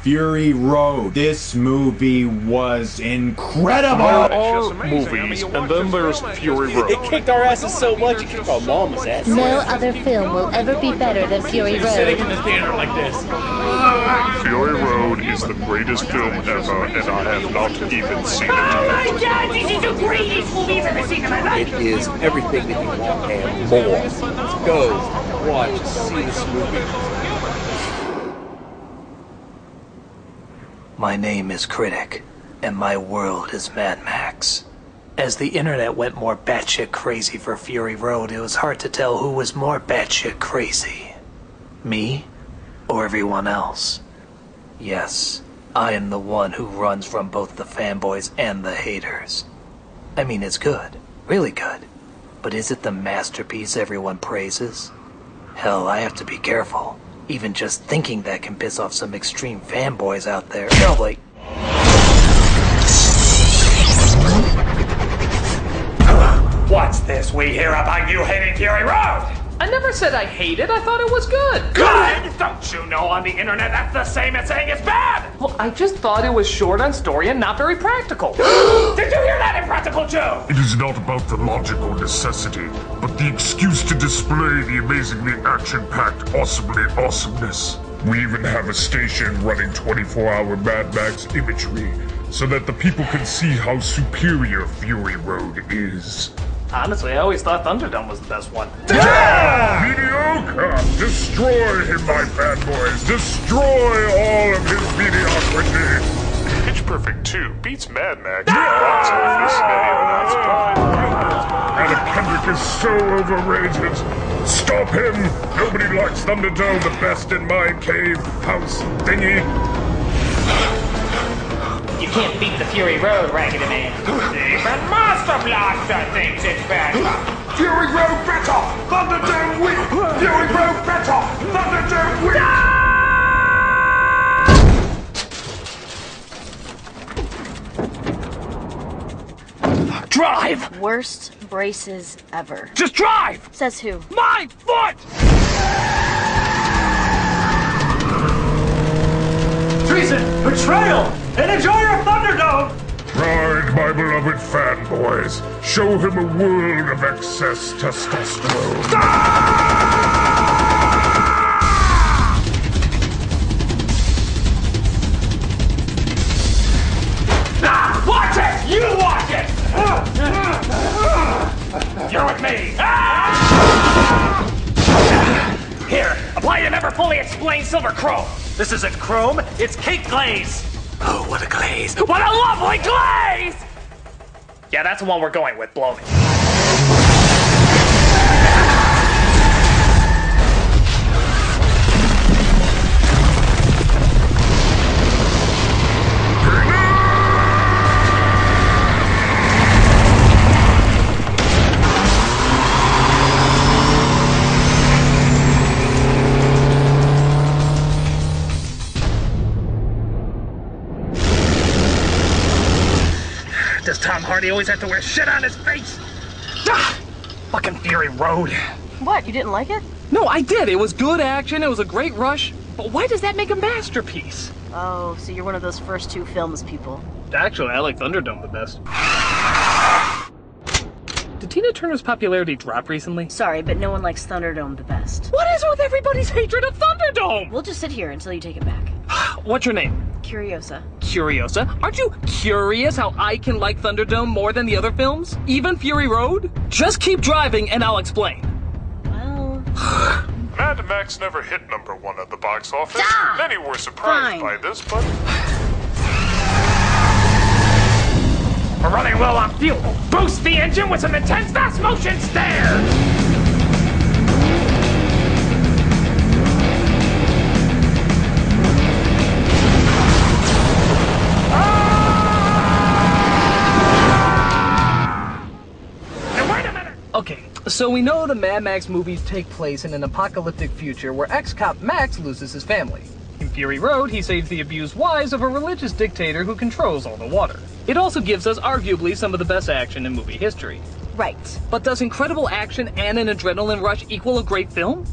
Fury Road. This movie was incredible! There are movies, and then there's Fury Road. It kicked our asses so much it kicked our mama's ass. No other film will ever be better than Fury Road. Sitting in the theater like this. Fury Road is the greatest film ever, and I have not even seen it. Oh my god, this is the greatest movie I've ever seen in my life! It is everything that you want and more. Let's go, watch, see this movie. My name is Critic, and my world is Mad Max. As the internet went more batshit crazy for Fury Road, it was hard to tell who was more batshit crazy. Me, or everyone else. Yes, I am the one who runs from both the fanboys and the haters. I mean, it's good, really good. But is it the masterpiece everyone praises? Hell, I have to be careful. Even just thinking that can piss off some extreme fanboys out there. No, like... What's this we hear about you hating Fury Road? I never said I hated, I thought it was good. Good? Don't you know on the internet that's the same as saying it's bad? Well, I just thought it was short on story and not very practical. Did you hear that, Impractical Joe? It is not about the logical necessity, but the excuse to display the amazingly action-packed, awesomely awesomeness. We even have a station running 24-hour Mad Max imagery, so that the people can see how superior Fury Road is. Honestly, I always thought Thunderdome was the best one. Yeah! Mediocre! Destroy him, my fanboys! Destroy all of his mediocrity! Pitch Perfect 2 beats Mad Max in the box office. Anna Kendrick is so overrated. Stop him! Nobody likes Thunderdome the best in Mind Cave House Thingy. You can't beat the Fury Road, Raggedy Man. Even Monster Blaster thinks it's bad. Fury Road better! Thunderdome weak! Fury Road better! Thunderdome weak! Drive! Worst braces ever. Just drive! Says who? My foot! Treason! Betrayal! And enjoy your Thunderdome! Ride, my beloved fanboys. Show him a world of excess testosterone. Watch it! You watch it! You're with me! Here, apply the never fully explained silver chrome. This isn't chrome, it's cake glaze. Oh, what a glaze. What a lovely glaze! Yeah, that's the one we're going with. Blow me. Does Tom Hardy always have to wear shit on his face? Ah! Fucking Fury Road. What, you didn't like it? No, I did. It was good action, it was a great rush. But why does that make a masterpiece? Oh, so you're one of those first two films people. Actually, I like Thunderdome the best. Did Tina Turner's popularity drop recently? Sorry, but no one likes Thunderdome the best. What is with everybody's hatred of Thunderdome? We'll just sit here until you take it back. What's your name? Curiosa. Curiosa? Aren't you curious how I can like Thunderdome more than the other films? Even Fury Road? Just keep driving and I'll explain. Well... Mad Max never hit #1 at the box office. Stop! Many were surprised Fine. by this, but... We're running low on fuel. Boost the engine with some intense fast motion stare. Okay, so we know the Mad Max movies take place in an apocalyptic future where ex-cop Max loses his family. In Fury Road, he saves the abused wives of a religious dictator who controls all the water. It also gives us arguably some of the best action in movie history. Right. But does incredible action and an adrenaline rush equal a great film?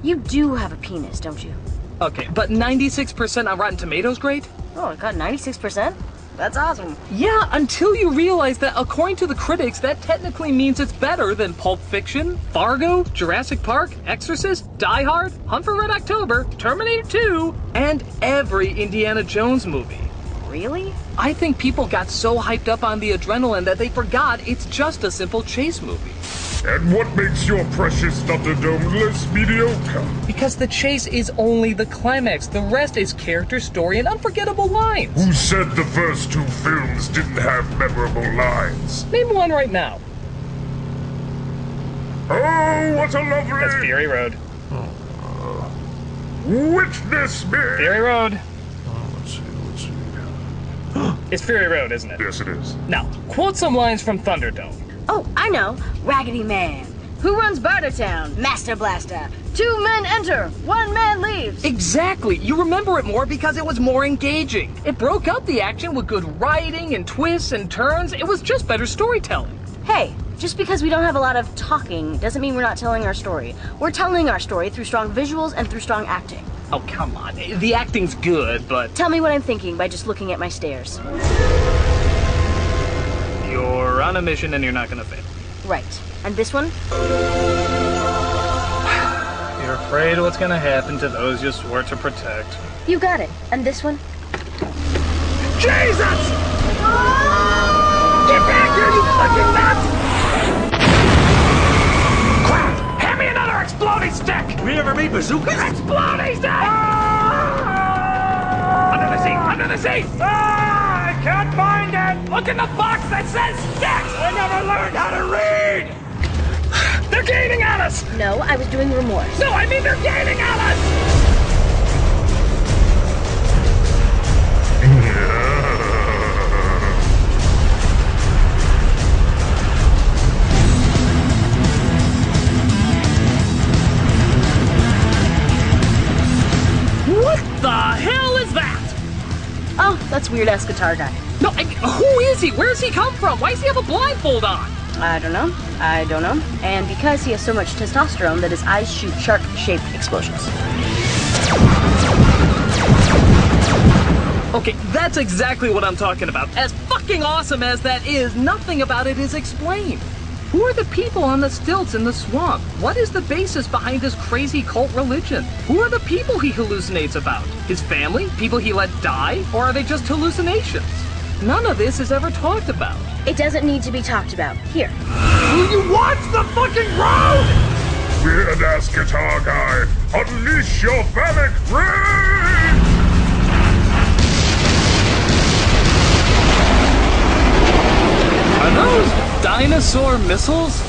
You do have a penis, don't you? Okay, but 96% on Rotten Tomatoes grade? Oh, it got 96%? That's awesome. Yeah, until you realize that according to the critics, that technically means it's better than Pulp Fiction, Fargo, Jurassic Park, Exorcist, Die Hard, Hunt for Red October, Terminator 2, and every Indiana Jones movie. Really? I think people got so hyped up on the adrenaline that they forgot it's just a simple chase movie. And what makes your precious Thunderdome less mediocre? Because the chase is only the climax. The rest is character, story, and unforgettable lines. Who said the first two films didn't have memorable lines? Name one right now. Oh, what a lovely... That's Fury Road. Witness me! Fury Road. Let's see. It's Fury Road, isn't it? Yes, it is. Now, quote some lines from Thunderdome. Oh, I know. Raggedy Man. Who runs Bartertown? Master Blaster. 2 men enter, 1 man leaves. Exactly. You remember it more because it was more engaging. It broke up the action with good writing and twists and turns. It was just better storytelling. Hey, just because we don't have a lot of talking doesn't mean we're not telling our story. We're telling our story through strong visuals and through strong acting. Oh, come on. The acting's good, but... Tell me what I'm thinking by just looking at my stares. You're on a mission and you're not gonna fail. Right. And this one? You're afraid of what's gonna happen to those you swore to protect. You got it. And this one? Jesus! Get back here, you fucking nuts! Crap! Hand me another exploding stick! We never made bazookas? Exploding stick! Under the seat! Under the seat! I can't find it! Look in the box that says sticks! I never learned how to read! They're gaining on us! No, I was doing remorse. No, I mean they're gaining on us! What the hell is that? Oh, that's weird-ass guitar guy. No, who is he? Where does he come from? Why does he have a blindfold on? I don't know. And because he has so much testosterone that his eyes shoot shark-shaped explosions. Okay, that's exactly what I'm talking about. As fucking awesome as that is, nothing about it is explained. Who are the people on the stilts in the swamp? What is the basis behind this crazy cult religion? Who are the people he hallucinates about? His family? People he let die? Or are they just hallucinations? None of this is ever talked about. It doesn't need to be talked about. Here. Will you watch the fucking road? Weird-ass guitar guy, unleash your phallic rage! Are those dinosaur missiles?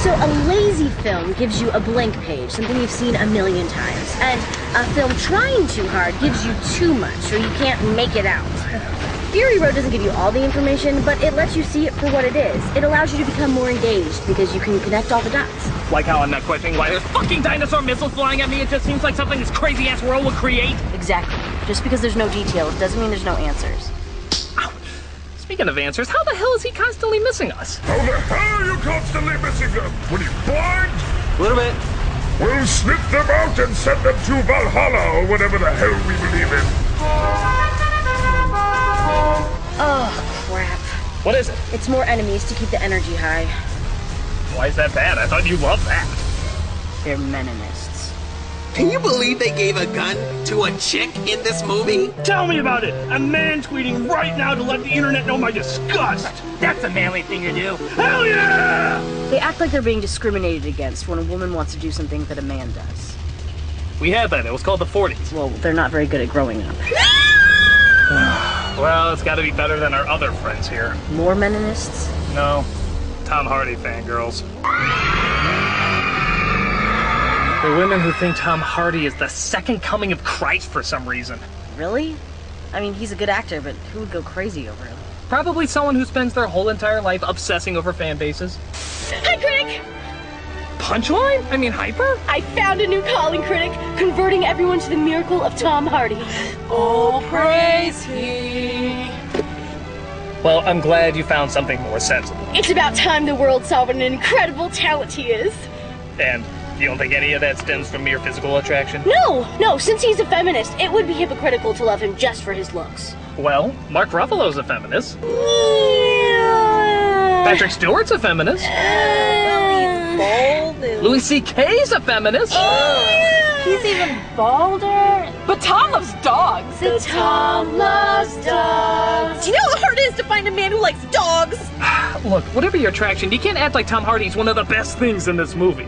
So a lazy film gives you a blank page, something you've seen a million times. And a film trying too hard gives you too much, or you can't make it out. Fury Road doesn't give you all the information, but it lets you see it for what it is. It allows you to become more engaged because you can connect all the dots. Like how I'm not questioning why there's fucking dinosaur missiles flying at me, it just seems like something this crazy-ass world would create. Exactly. Just because there's no details doesn't mean there's no answers. Ow. Speaking of answers, how the hell is he constantly missing us? How the hell are you constantly missing them? What are you, blind? A little bit. We'll snip them out and send them to Valhalla or whatever the hell we believe in. Oh, crap. What is it? It's more enemies to keep the energy high. Why is that bad? I thought you loved that. They're meninists. Can you believe they gave a gun to a chick in this movie? Tell me about it! A man tweeting right now to let the internet know my disgust! That's a manly thing to do. Hell yeah! They act like they're being discriminated against when a woman wants to do something that a man does. We had that. It was called the 40s. Well, they're not very good at growing up. Well, it's gotta be better than our other friends here. More meninists? No. Tom Hardy fangirls. They're women who think Tom Hardy is the second coming of Christ for some reason. Really? I mean, he's a good actor, but who would go crazy over him? Probably someone who spends their whole entire life obsessing over fan bases. Hi, Critic! Punchline? I mean, Hyper? I found a new calling, Critic, converting everyone to the miracle of Tom Hardy. Oh, praise he. Well, I'm glad you found something more sensible. It's about time the world saw what an incredible talent he is. And you don't think any of that stems from mere physical attraction? No, since he's a feminist, it would be hypocritical to love him just for his looks. Well, Mark Ruffalo's a feminist. Patrick Stewart's a feminist. Louis C.K.'s a feminist. He's even bolder. But Tom loves dogs. The Tom loves dogs. Do you know how hard it is to find a man who likes dogs? Look, whatever your attraction, you can't act like Tom Hardy's one of the best things in this movie.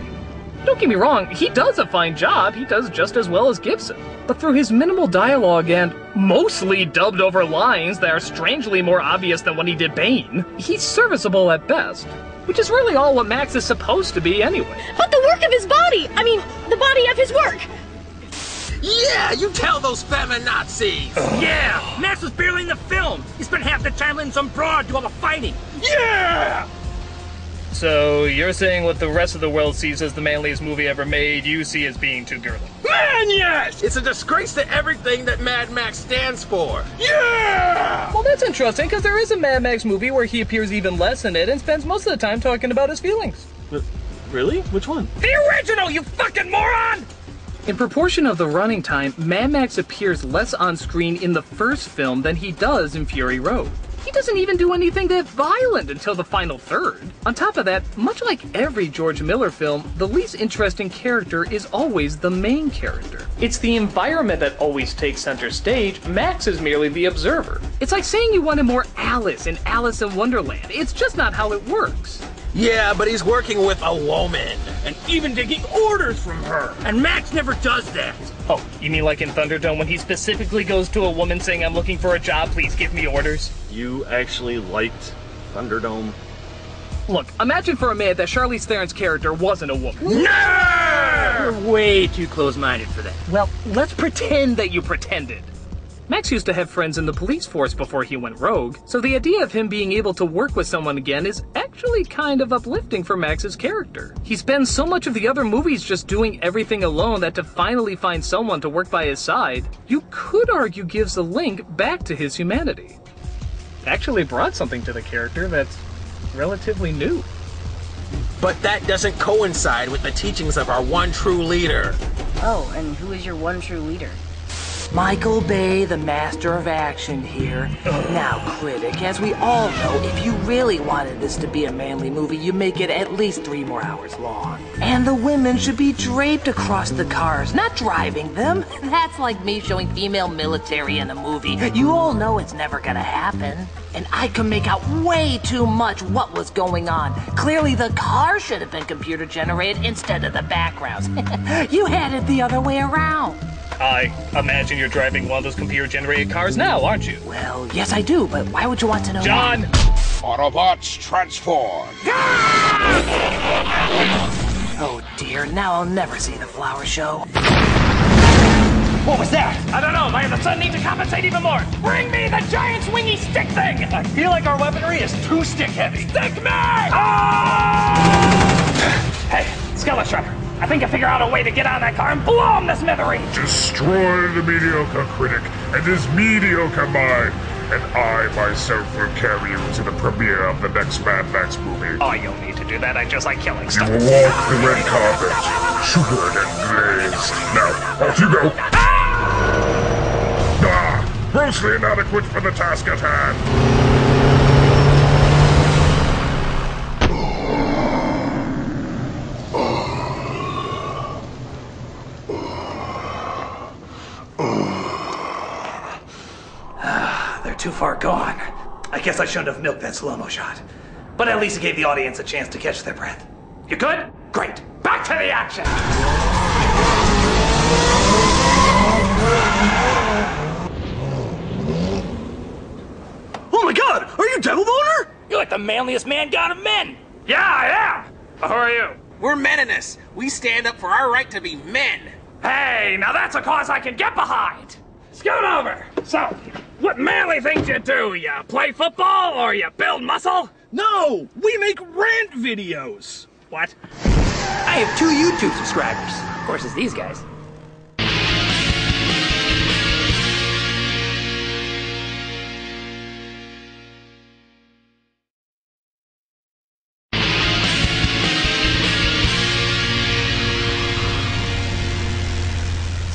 Don't get me wrong, he does a fine job. He does just as well as Gibson. But through his minimal dialogue and mostly dubbed over lines that are strangely more obvious than when he did Bane, he's serviceable at best. Which is really all what Max is supposed to be anyway. But the work of his body! I mean, the body of his work! Yeah, you tell those feminazis! Yeah! Max was barely in the film! He spent half the time letting some broad do all the fighting! Yeah! So, you're saying what the rest of the world sees as the manliest movie ever made, you see as being too girly? Man, yes! It's a disgrace to everything that Mad Max stands for. Yeah! Well, that's interesting, because there is a Mad Max movie where he appears even less in it and spends most of the time talking about his feelings. Really? Which one? The original, you fucking moron! In proportion of the running time, Mad Max appears less on screen in the first film than he does in Fury Road. He doesn't even do anything that violent until the final third. On top of that, much like every George Miller film, the least interesting character is always the main character. It's the environment that always takes center stage. Max is merely the observer. It's like saying you wanted more Alice in Alice in Wonderland. It's just not how it works. Yeah, but he's working with a woman. And even taking orders from her. And Max never does that. Oh, you mean like in Thunderdome when he specifically goes to a woman saying, "I'm looking for a job, please give me orders"? You actually liked Thunderdome? Look, imagine for a minute that Charlize Theron's character wasn't a woman. No! You're way too close-minded for that. Well, let's pretend that you pretended. Max used to have friends in the police force before he went rogue, so the idea of him being able to work with someone again is actually kind of uplifting for Max's character. He spends so much of the other movies just doing everything alone that to finally find someone to work by his side, you could argue gives a link back to his humanity. Actually brought something to the character that's relatively new. But that doesn't coincide with the teachings of our one true leader. Oh, and who is your one true leader? Michael Bay, the master of action here. Now, critic, as we all know, if you really wanted this to be a manly movie, you make it at least 3 more hours long. And the women should be draped across the cars, not driving them. That's like me showing female military in a movie. You all know it's never gonna happen. And I can make out way too much what was going on. Clearly the car should have been computer generated instead of the backgrounds. You had it the other way around. I imagine you're driving one of those computer-generated cars now, aren't you? Well, yes I do, but why would you want to know John! Autobots transform! Oh dear, now I'll never see the flower show. What was that? I don't know, man. The sun needs to compensate even more. Bring me the giant swingy stick thing! I feel like our weaponry is too stick-heavy. Stick me! Hey, Skeletor. I think I figured out a way to get out of that car and blow him to smithereens! Destroy the mediocre critic and his mediocre mind, and I myself will carry you to the premiere of the next Mad Max movie. Oh, you don't need to do that. I just like killing You stuff. will walk the red carpet, sugared and glazed. Now, off you go! Ah! Grossly inadequate for the task at hand! They're too far gone. I guess I shouldn't have milked that slow-mo shot. But at least it gave the audience a chance to catch their breath. You good? Great. Back to the action! Oh my god! Are you Devil Boner? You're like the manliest man god of men! Yeah, I am! Who are you? We're meninists. We stand up for our right to be men. Hey, now that's a cause I can get behind! Scoot over! So, what manly things you do? You play football or you build muscle? No! We make rant videos! What? I have 2 YouTube subscribers. Of course, it's these guys.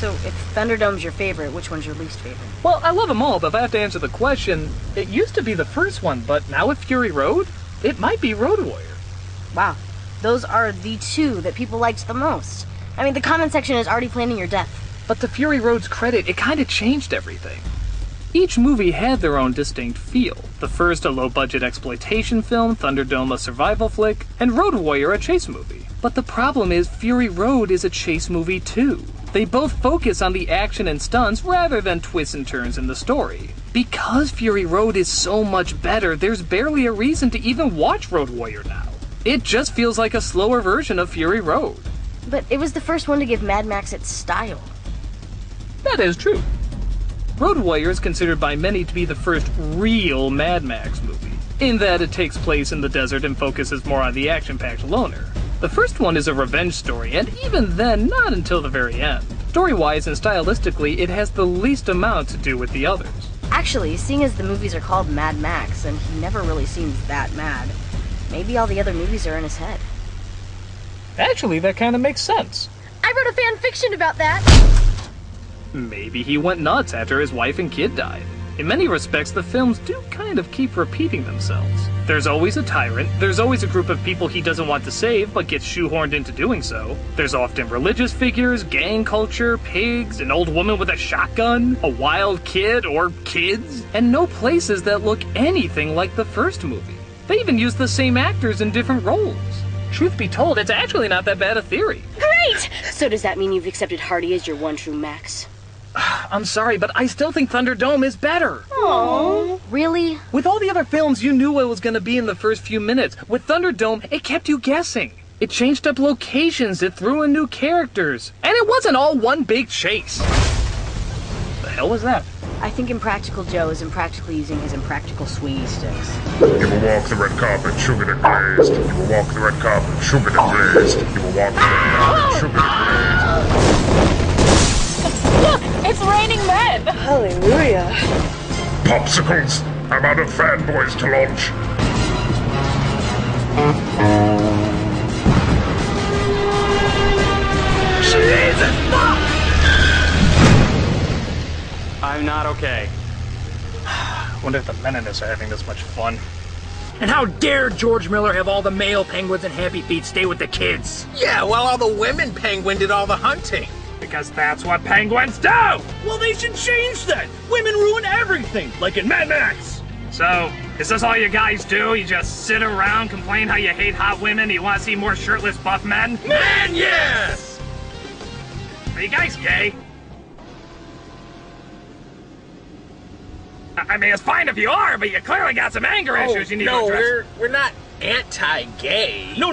So if Thunderdome's your favorite, which one's your least favorite? Well, I love them all, but if I have to answer the question, it used to be the first one, but now with Fury Road, it might be Road Warrior. Wow. Those are the two that people liked the most. I mean, the comment section is already planning your death. But to Fury Road's credit, it kind of changed everything. Each movie had their own distinct feel. The first a low-budget exploitation film, Thunderdome a survival flick, and Road Warrior a chase movie. But the problem is Fury Road is a chase movie too. They both focus on the action and stunts rather than twists and turns in the story. Because Fury Road is so much better, there's barely a reason to even watch Road Warrior now. It just feels like a slower version of Fury Road. But it was the first one to give Mad Max its style. That is true. Road Warrior is considered by many to be the first real Mad Max movie, in that it takes place in the desert and focuses more on the action-packed loner. The first one is a revenge story, and even then, not until the very end. Story-wise and stylistically, it has the least amount to do with the others. Actually, seeing as the movies are called Mad Max, and he never really seems that mad, maybe all the other movies are in his head. Actually, that kind of makes sense. I wrote a fan fiction about that! Maybe he went nuts after his wife and kid died. In many respects, the films do kind of keep repeating themselves. There's always a tyrant, there's always a group of people he doesn't want to save but gets shoehorned into doing so. There's often religious figures, gang culture, pigs, an old woman with a shotgun, a wild kid or kids, and no places that look anything like the first movie. They even use the same actors in different roles. Truth be told, it's actually not that bad a theory. Great! So does that mean you've accepted Hardy as your one true Max? I'm sorry, but I still think Thunderdome is better. Aww. Really? With all the other films, you knew what was going to be in the first few minutes. With Thunderdome, it kept you guessing. It changed up locations, it threw in new characters. And it wasn't all one big chase. The hell was that? I think Impractical Joe is impractically using his impractical swingy sticks. You will walk the red carpet, sugared and glazed. You will walk the red carpet, sugared and glazed. You will walk the red carpet, sugared and glazed. Look, it's raining men! Hallelujah. Popsicles! I'm out of fanboys to launch. Jesus, fuck! I'm not okay. Wonder if the men in this are having this much fun. And how dare George Miller have all the male penguins and Happy Feet stay with the kids? Yeah, while all the women penguin did all the hunting. Because that's what penguins do! Well, they should change that! Women ruin everything, like in Mad Max! So, is this all you guys do? You just sit around, complain how you hate hot women, you want to see more shirtless buff men? Man, yes! Are you guys gay? I mean, it's fine if you are, but you clearly got some anger issues you need to address. We're not anti-gay. No,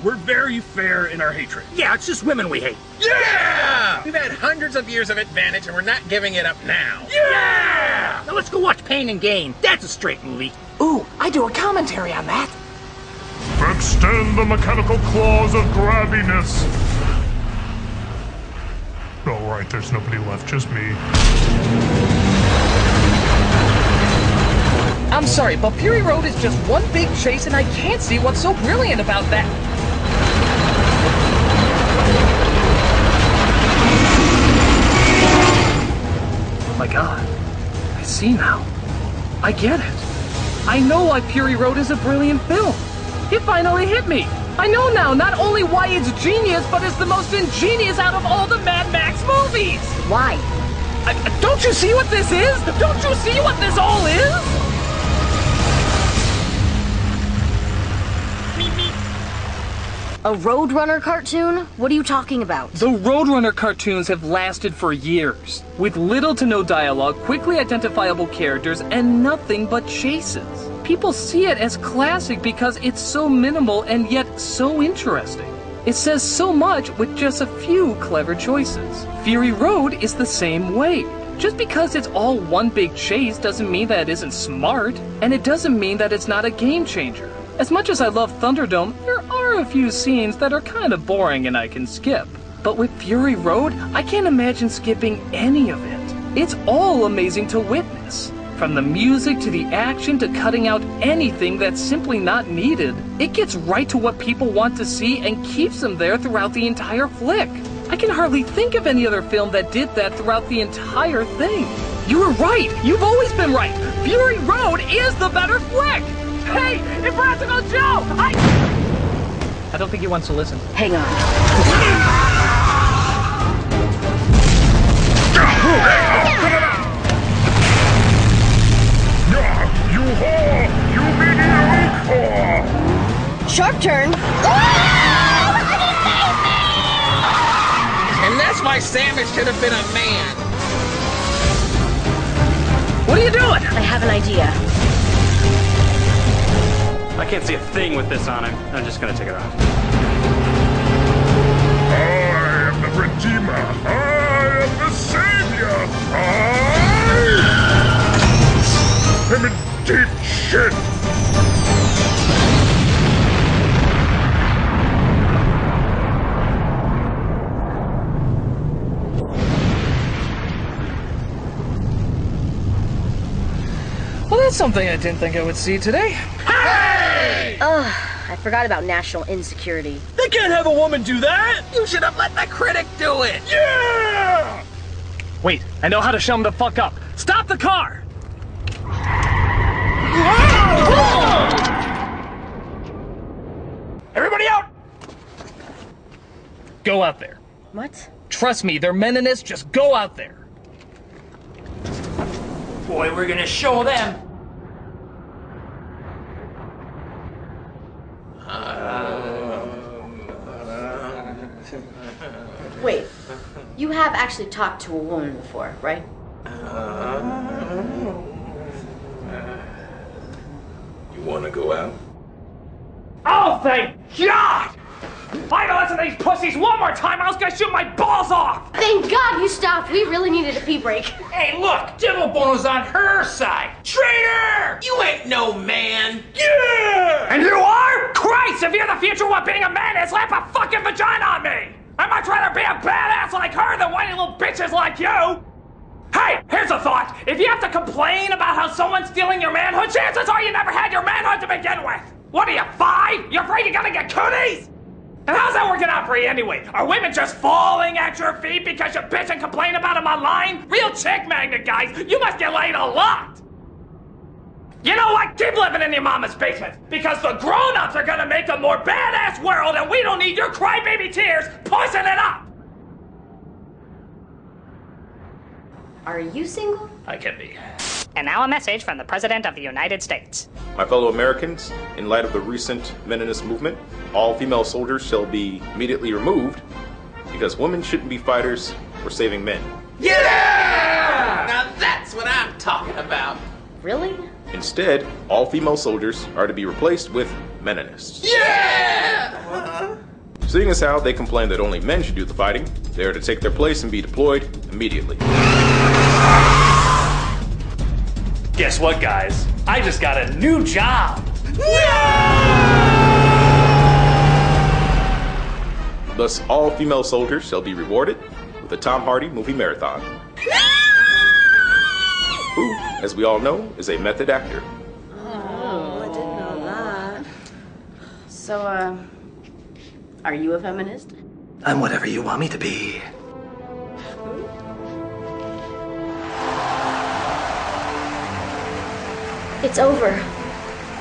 we're very fair in our hatred. Yeah, it's just women we hate. Yeah! We've had hundreds of years of advantage and we're not giving it up now. Yeah! Now let's go watch Pain and Gain. That's a straight movie. Ooh, I do a commentary on that. Extend the mechanical claws of grabbiness. All right, there's nobody left, just me. I'm sorry, but Fury Road is just one big chase and I can't see what's so brilliant about that. Oh my god. I see now. I get it. I know why Fury Road is a brilliant film. It finally hit me. I know now not only why it's genius, but it's the most ingenious out of all the Mad Max movies. Why? Don't you see what this is? Don't you see what this all is? A Roadrunner cartoon? What are you talking about? The Roadrunner cartoons have lasted for years, with little to no dialogue, quickly identifiable characters, and nothing but chases. People see it as classic because it's so minimal and yet so interesting. It says so much with just a few clever choices. Fury Road is the same way. Just because it's all one big chase doesn't mean that it isn't smart, and it doesn't mean that it's not a game changer. As much as I love Thunderdome, there are a few scenes that are kind of boring and I can skip. But with Fury Road, I can't imagine skipping any of it. It's all amazing to witness. From the music to the action to cutting out anything that's simply not needed, it gets right to what people want to see and keeps them there throughout the entire flick. I can hardly think of any other film that did that throughout the entire thing. You were right! You've always been right! Fury Road is the better flick! Hey, Impractical Joe! I don't think he wants to listen. Hang on. You whore! You mediocre whore! Sharp turn. And that's why Samus should have been a man. What are you doing? I have an idea. I can't see a thing with this on it. I'm just gonna take it off. I am the Redeemer. I am the Savior. I am in deep shit. Well, that's something I didn't think I would see today. Hey! Ugh, I forgot about national insecurity. They can't have a woman do that! You should have let the critic do it! Yeah! Wait, I know how to show him the fuck up. Stop the car! Everybody out! Go out there. What? Trust me, they're meninists. Just go out there. Boy, we're gonna show them. Wait, you have actually talked to a woman before, right? You wanna go out? Oh, thank God! If I had to listen to these pussies one more time, I was gonna shoot my balls off! Thank God you stopped. We really needed a pee break. Hey, look! Diddlebone's on her side! Traitor! You ain't no man! Yeah! And you are? Christ, if you're the future what being a man is, slap a fucking vagina on me! I'd much rather be a badass like her than whiny little bitches like you! Hey, here's a thought. If you have to complain about how someone's stealing your manhood, chances are you never had your manhood to begin with! What are you, 5? You're afraid you're gonna get cooties? And how's that working out for you anyway? Are women just falling at your feet because you bitch and complain about them online? Real chick magnet, guys. You must get laid a lot. You know what? Keep living in your mama's basement. Because the grown-ups are gonna make a more badass world and we don't need your crybaby tears pushing it up. Are you single? I can be. And now a message from the President of the United States. My fellow Americans, in light of the recent Meninist movement, all female soldiers shall be immediately removed because women shouldn't be fighters for saving men. Yeah! Now that's what I'm talking about. Really? Instead, all female soldiers are to be replaced with Meninists. Yeah! Seeing as how they complain that only men should do the fighting, they are to take their place and be deployed immediately. Guess what, guys? I just got a new job! Thus, all female soldiers shall be rewarded with a Tom Hardy movie marathon. Who, as we all know, is a method actor. Oh, I didn't know that. So, are you a feminist? I'm whatever you want me to be. It's over.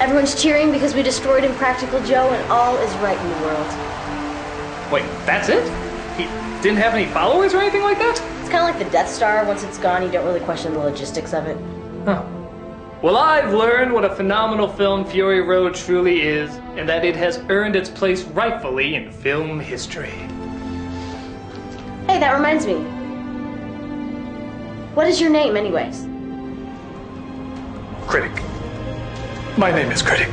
Everyone's cheering because we destroyed Impractical Joe and all is right in the world. Wait, that's it? He didn't have any followers or anything like that? It's kind of like the Death Star. Once it's gone, you don't really question the logistics of it. Huh. Well, I've learned what a phenomenal film Fury Road truly is, and that it has earned its place rightfully in film history. Hey, that reminds me. What is your name, anyways? Critic. My name is Critic.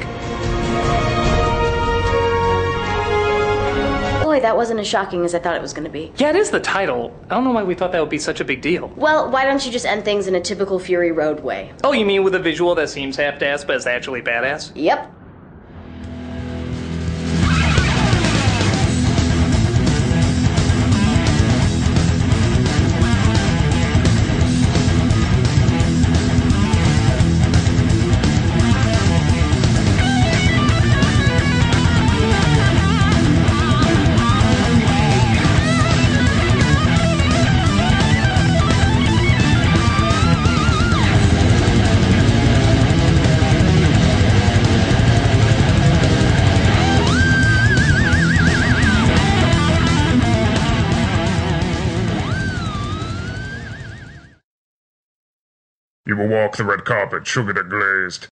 Boy, that wasn't as shocking as I thought it was going to be. Yeah, it is the title. I don't know why we thought that would be such a big deal. Well, why don't you just end things in a typical Fury Road way? Oh, you mean with a visual that seems half-assed but is actually badass? Yep. You will walk the red carpet, sugar that glazed.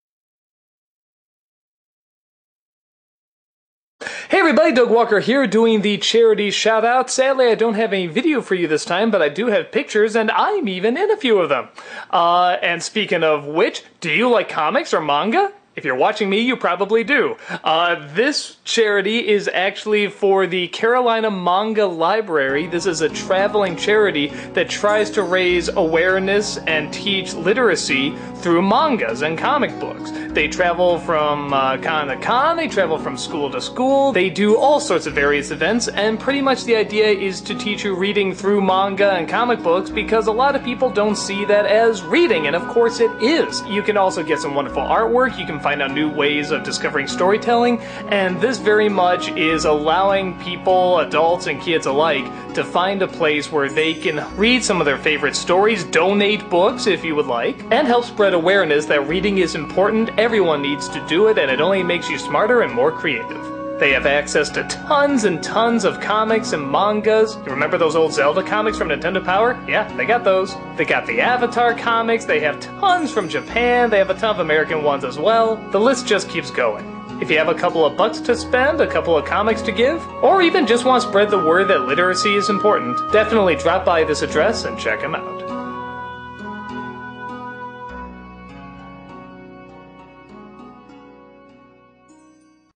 Hey everybody, Doug Walker here doing the charity shout-out. Sadly, I don't have any video for you this time, but I do have pictures, and I'm even in a few of them. And speaking of which, do you like comics or manga? If you're watching me, you probably do. This charity is actually for the Carolina Manga Library. This is a traveling charity that tries to raise awareness and teach literacy through mangas and comic books. They travel from con to con, they travel from school to school, they do all sorts of various events, and pretty much the idea is to teach you reading through manga and comic books because a lot of people don't see that as reading, and of course it is. You can also get some wonderful artwork, you can find out new ways of discovering storytelling, and this very much is allowing people, adults and kids alike, to find a place where they can read some of their favorite stories, donate books if you would like, and help spread awareness that reading is important, everyone needs to do it, and it only makes you smarter and more creative. They have access to tons and tons of comics and mangas. You remember those old Zelda comics from Nintendo Power? Yeah, they got those. They got the Avatar comics, they have tons from Japan, they have a ton of American ones as well. The list just keeps going. If you have a couple of bucks to spend, a couple of comics to give, or even just want to spread the word that literacy is important, definitely drop by this address and check them out.